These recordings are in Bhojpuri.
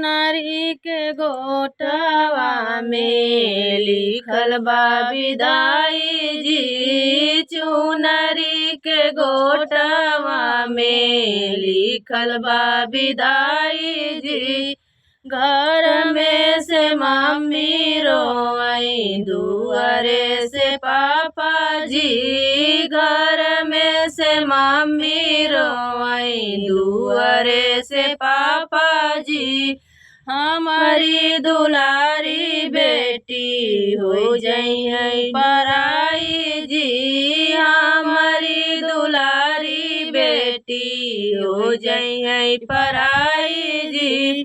चुनरी के गोटवा में लिखल बा विदाई जी। चुनरी के गोटवा में लिखल बा विदाई जी। घर में से मम्मी रोई दुआरे से पापा जी। घर में से मम्मी रोई दुआरे से पापा जी। हमारी दुलारी बेटी हो जाई है पराई जी। हमारी दुलारी बेटी हो जाई है पराई जी।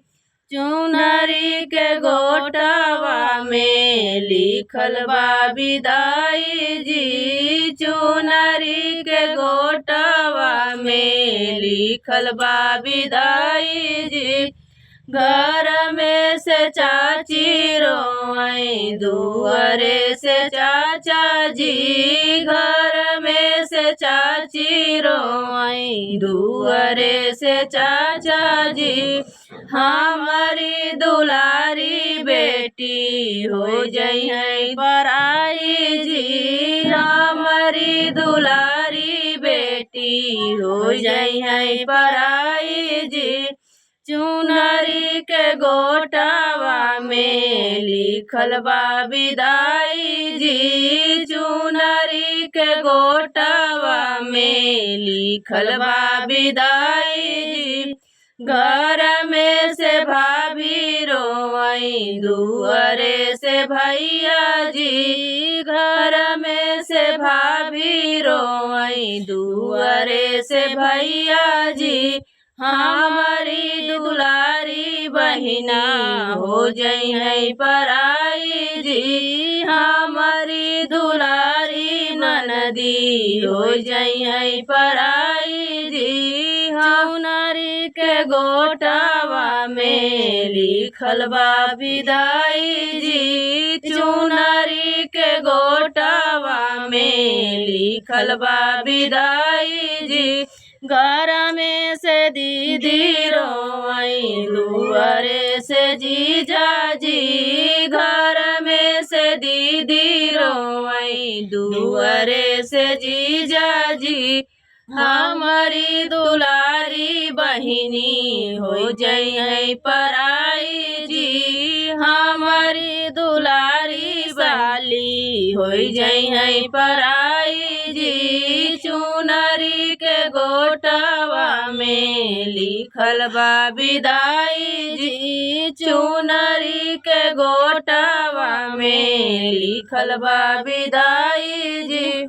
चुनरी के गोटवा में लिखल बा विदाई जी। चुनरी के गोटवा में लिखल बा विदाई जी। घर में से चाची रोई दुआरे से चाचा जी। घर में से चाची रोई दुआरे से चाचा जी। हमारी दुलारी बेटी हो जाई है पराई जी। हमारी दुलारी बेटी हो जाई है पराई जी। चुनरी के गोटवा में लिखल बा विदाई जी। चुनरी के गोटवा में लिखल बा विदाई जी। घर में से भाभी रोई दुआरे से भैया जी। घर में से भाभी रोई दुआरे से भैया जी। हमारी दुलारी बहिना हो जाई है पराई जी। हमारी दुलारी ननदी हो जाई है पराई जी। चुनरी के गोटवा में लिखल बा विदाई जी। चुनरी के गोटवा में लिखल बा विदाई जी। घर में से दीदी रोई दुआरे से जीजा जी। घर में से दीदी रोई दुआरे से जीजा जी। हमारी दुलारी बहिनी हो जाई है पराई जी। हमारी दुलारी बाली हो जाई है पराई जी। चुनरी के गोटवा में लिखल बा विदाई जी। चुनरी के गोटवा में लिखल बा विदाई जी।